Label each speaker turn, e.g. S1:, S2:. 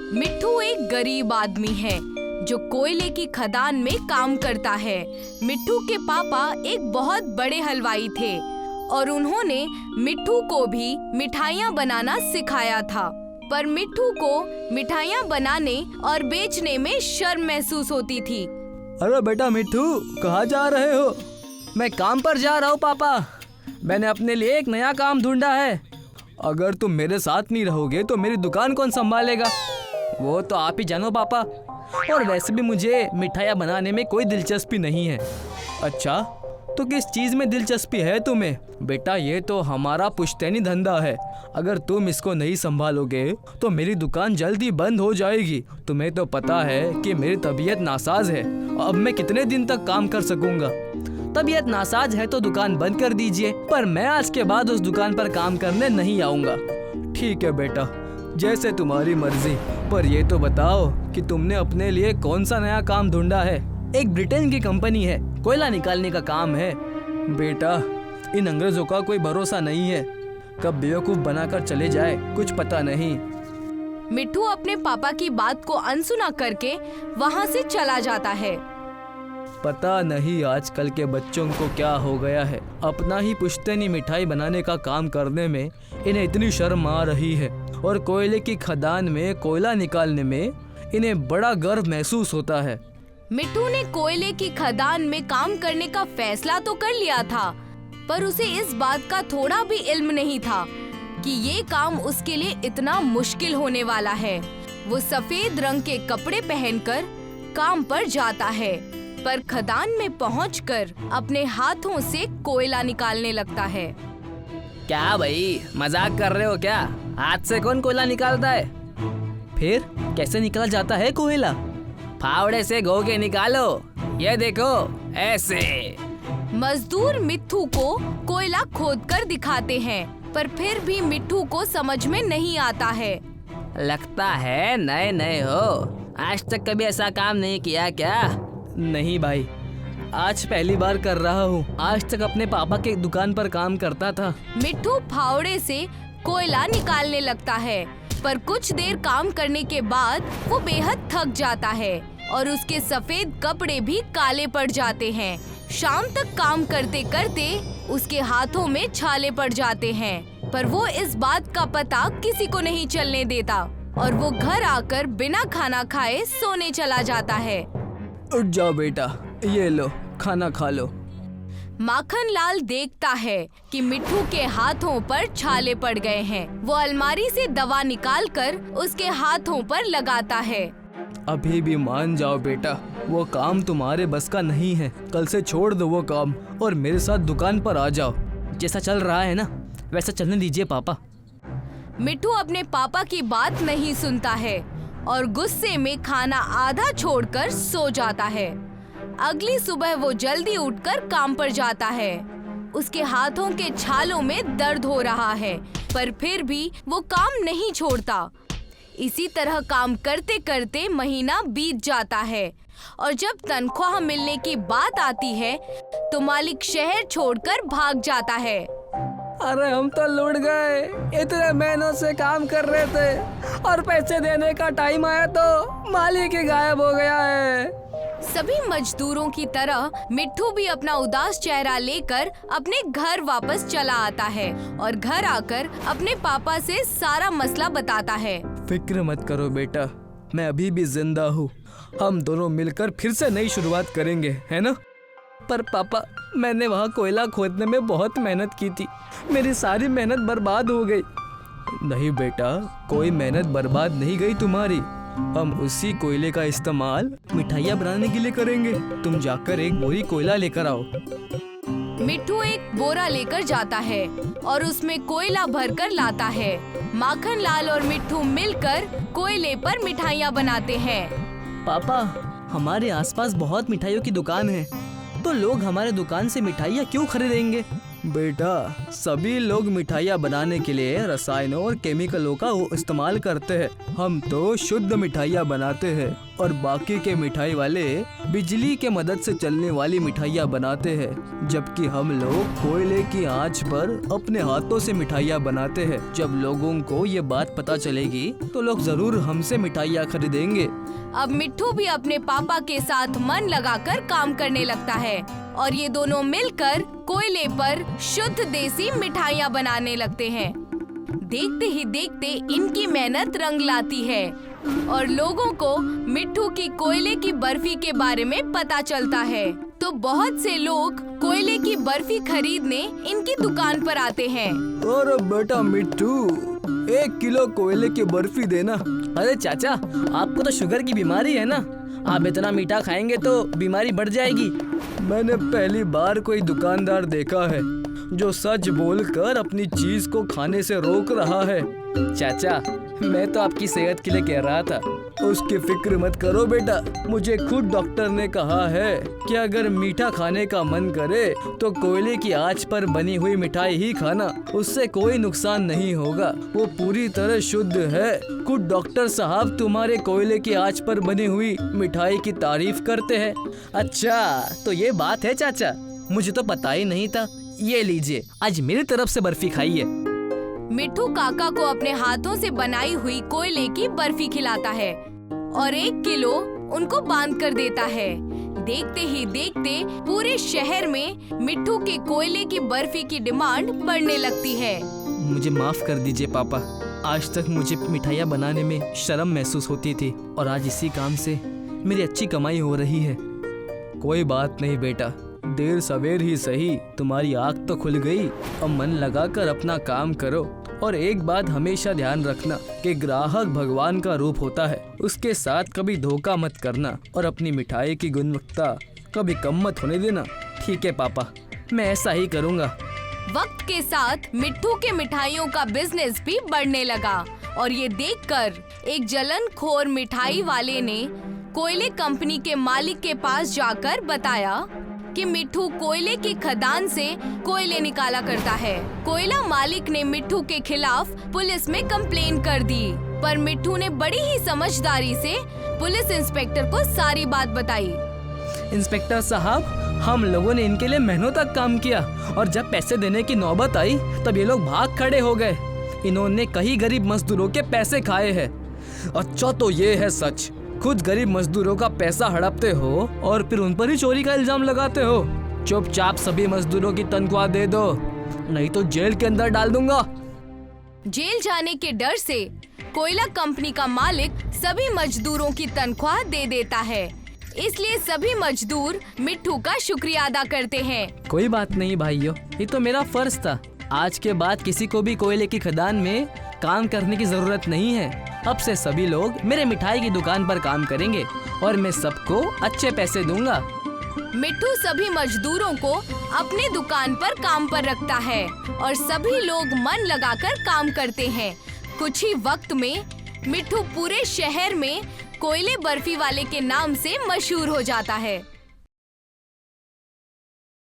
S1: मिट्ठू एक गरीब आदमी है जो कोयले की खदान में काम करता है। मिट्ठू के पापा एक बहुत बड़े हलवाई थे और उन्होंने मिट्ठू को भी मिठाइयाँ बनाना सिखाया था। पर मिट्ठू को मिठाइयाँ बनाने और बेचने में शर्म महसूस होती थी।
S2: अरे बेटा मिट्ठू, कहाँ जा रहे हो? मैं काम पर जा रहा हूँ पापा। मैंने अपने लिए एक नया काम ढूंढा है। अगर तुम मेरे साथ नहीं रहोगे तो मेरी दुकान कौन संभालेगा? वो तो आप ही जानो पापा। और वैसे भी मुझे मिठाइयाँ बनाने में कोई दिलचस्पी नहीं है। अच्छा, तो किस चीज में दिलचस्पी है तुम्हें? बेटा ये तो हमारा पुश्तैनी धंधा है। अगर तुम इसको नहीं संभालोगे तो मेरी दुकान जल्दी बंद हो जाएगी। तुम्हें तो पता है कि मेरी तबीयत नासाज है। अब मैं कितने दिन तक काम कर सकूंगा? तबीयत नासाज है तो दुकान बंद कर दीजिए, पर मैं आज के बाद उस दुकान पर काम करने नहीं आऊंगा। ठीक है बेटा, जैसे तुम्हारी मर्जी। पर ये तो बताओ कि तुमने अपने लिए कौन सा नया काम ढूंढा है? एक ब्रिटेन की कंपनी है, कोयला निकालने का काम है। बेटा इन अंग्रेजों का कोई भरोसा नहीं है, कब बेवकूफ बनाकर चले जाए कुछ पता नहीं।
S1: मिट्ठू अपने पापा की बात को अनसुना करके वहाँ से चला जाता है।
S2: पता नहीं आजकल के बच्चों को क्या हो गया है। अपना ही पुश्तैनी मिठाई बनाने का काम करने में इन्हें इतनी शर्म आ रही है और कोयले की खदान में कोयला निकालने में इन्हें बड़ा गर्व महसूस होता है।
S1: मिट्ठू ने कोयले की खदान में काम करने का फैसला तो कर लिया था, पर उसे इस बात का थोड़ा भी इल्म नहीं था कि ये काम उसके लिए इतना मुश्किल होने वाला है। वो सफेद रंग के कपड़े पहनकर काम पर जाता है, पर खदान में पहुंचकर अपने हाथों से कोयला निकालने लगता है।
S2: क्या भाई, मजाक कर रहे हो क्या? हाथ से कौन कोयला निकालता है? फिर कैसे निकला जाता है कोयला? फावड़े से घो के निकालो, ये देखो ऐसे।
S1: मजदूर मिट्ठू को कोयला खोदकर दिखाते हैं, पर फिर भी मिट्ठू को समझ में नहीं आता है।
S2: लगता है नए नए हो, आज तक कभी ऐसा काम नहीं किया क्या? नहीं भाई, आज पहली बार कर रहा हूँ। आज तक अपने पापा के दुकान पर काम करता था।
S1: मिट्ठू फावड़े से कोयला निकालने लगता है, पर कुछ देर काम करने के बाद वो बेहद थक जाता है और उसके सफेद कपड़े भी काले पड़ जाते हैं। शाम तक काम करते करते उसके हाथों में छाले पड़ जाते हैं, पर वो इस बात का पता किसी को नहीं चलने देता और वो घर आकर बिना खाना खाए सोने चला जाता है।
S2: उठ जाओ बेटा, ये लो खाना खा लो।
S1: माखन लाल देखता है कि मिट्ठू के हाथों पर छाले पड़ गए हैं। वो अलमारी से दवा निकालकर उसके हाथों पर लगाता है।
S2: अभी भी मान जाओ बेटा, वो काम तुम्हारे बस का नहीं है। कल से छोड़ दो वो काम और मेरे साथ दुकान पर आ जाओ। जैसा चल रहा है ना वैसा चलने दीजिए पापा।
S1: मिट्ठू अपने पापा की बात नहीं सुनता है और गुस्से में खाना आधा छोड़कर सो जाता है। अगली सुबह वो जल्दी उठकर काम पर जाता है। उसके हाथों के छालों में दर्द हो रहा है, पर फिर भी वो काम नहीं छोड़ता। इसी तरह काम करते करते महीना बीत जाता है और जब तनख्वाह मिलने की बात आती है तो मालिक शहर छोड़कर भाग जाता है।
S2: अरे हम तो लूट गए, इतने महीनों से काम कर रहे थे और पैसे देने का टाइम आया तो मालिक ही गायब हो गया है।
S1: सभी मजदूरों की तरह मिट्ठू भी अपना उदास चेहरा लेकर अपने घर वापस चला आता है और घर आकर अपने पापा से सारा मसला बताता है।
S2: फिक्र मत करो बेटा, मैं अभी भी जिंदा हूँ। हम दोनों मिलकर फिर से नई शुरुआत करेंगे, है ना? पर पापा, मैंने वहाँ कोयला खोदने में बहुत मेहनत की थी, मेरी सारी मेहनत बर्बाद हो गई। नहीं बेटा, कोई मेहनत बर्बाद नहीं गई तुम्हारी। हम उसी कोयले का इस्तेमाल मिठाइयाँ बनाने के लिए करेंगे। तुम जाकर एक बोरी कोयला लेकर आओ।
S1: मिट्ठू एक बोरा लेकर जाता है और उसमें कोयला भरकर लाता है। माखन लाल और मिट्ठू मिलकर कोयले पर मिठाइयाँ बनाते हैं।
S2: पापा, हमारे आसपास बहुत मिठाइयों की दुकान है, तो लोग हमारे दुकान से मिठाइयाँ क्यों खरीदेंगे? बेटा, सभी लोग मिठाइयाँ बनाने के लिए रसायनों और केमिकलों का इस्तेमाल करते हैं। हम तो शुद्ध मिठाइयाँ बनाते हैं और बाकी के मिठाई वाले बिजली के मदद से चलने वाली मिठाइयाँ बनाते हैं, जबकि हम लोग कोयले की आंच पर अपने हाथों से मिठाइयाँ बनाते हैं। जब लोगों को ये बात पता चलेगी तो लोग जरूर हमसे मिठाइयाँ खरीदेंगे।
S1: अब मिट्ठू भी अपने पापा के साथ मन लगाकर काम करने लगता है और ये दोनों मिलकर कोयले पर शुद्ध देसी मिठाइयाँ बनाने लगते हैं। देखते ही देखते इनकी मेहनत रंग लाती है और लोगों को मिट्ठू की कोयले की बर्फी के बारे में पता चलता है। तो बहुत से लोग कोयले की बर्फी खरीदने इनकी दुकान पर आते हैं।
S2: और बेटा मिट्ठू, 1 किलो कोयले की बर्फी देना। अरे चाचा, आपको तो शुगर की बीमारी है ना, आप इतना मीठा खाएंगे तो बीमारी बढ़ जाएगी। मैंने पहली बार कोई दुकानदार देखा है जो सच बोलकर अपनी चीज को खाने से रोक रहा है। चाचा, मैं तो आपकी सेहत के लिए कह रहा था। उसकी फिक्र मत करो बेटा, मुझे खुद डॉक्टर ने कहा है कि अगर मीठा खाने का मन करे तो कोयले की आंच पर बनी हुई मिठाई ही खाना, उससे कोई नुकसान नहीं होगा, वो पूरी तरह शुद्ध है। खुद डॉक्टर साहब तुम्हारे कोयले की आंच पर बनी हुई मिठाई की तारीफ करते हैं। अच्छा, तो ये बात है चाचा, मुझे तो पता ही नहीं था। ये लीजिए, आज मेरी तरफ से बर्फी खाइए।
S1: मिट्ठू काका को अपने हाथों से बनाई हुई कोयले की बर्फी खिलाता है और 1 किलो उनको बांध कर देता है। देखते ही देखते पूरे शहर में मिट्ठू के कोयले की बर्फी की डिमांड बढ़ने लगती है।
S2: मुझे माफ कर दीजिए पापा, आज तक मुझे मिठाइयाँ बनाने में शर्म महसूस होती थी और आज इसी काम से मेरी अच्छी कमाई हो रही है। कोई बात नहीं बेटा, देर सवेर ही सही तुम्हारी आँख तो खुल गई। अब मन लगाकर अपना काम करो और एक बात हमेशा ध्यान रखना कि ग्राहक भगवान का रूप होता है, उसके साथ कभी धोखा मत करना और अपनी मिठाई की गुणवत्ता कभी कम मत होने देना। ठीक है पापा, मैं ऐसा ही करूँगा।
S1: वक्त के साथ मिट्ठू के मिठाइयों का बिजनेस भी बढ़ने लगा और ये देखकर एक जलनखोर मिठाई वाले ने कोयले कंपनी के मालिक के पास जाकर बताया कि मिट्ठू कोयले की खदान से कोयले निकाला करता है। कोयला मालिक ने मिट्ठू के खिलाफ पुलिस में कंप्लेन कर दी, पर मिट्ठू ने बड़ी ही समझदारी से पुलिस इंस्पेक्टर को सारी बात बताई।
S2: इंस्पेक्टर साहब, हम लोगों ने इनके लिए महीनों तक काम किया और जब पैसे देने की नौबत आई तब ये लोग भाग खड़े हो गए। इन्होंने कई गरीब मजदूरों के पैसे खाए हैं। अच्छा, तो ये है सच, खुद गरीब मजदूरों का पैसा हड़पते हो और फिर उन पर ही चोरी का इल्जाम लगाते हो। चुपचाप सभी मजदूरों की तनख्वाह दे दो, नहीं तो जेल के अंदर डाल दूंगा।
S1: जेल जाने के डर से कोयला कंपनी का मालिक सभी मजदूरों की तनख्वाह दे देता है, इसलिए सभी मजदूर मिट्ठू का शुक्रिया अदा करते हैं।
S2: कोई बात नहीं भाइयों, ये तो मेरा फर्ज था। आज के बाद किसी को भी कोयले की खदान में काम करने की जरूरत नहीं है। अब से सभी लोग मेरे मिठाई की दुकान पर काम करेंगे और मैं सबको अच्छे पैसे दूंगा।
S1: मिट्ठू सभी मजदूरों को अपने दुकान पर काम पर रखता है और सभी लोग मन लगाकर काम करते हैं। कुछ ही वक्त में मिट्ठू पूरे शहर में कोयले बर्फी वाले के नाम से मशहूर हो जाता है।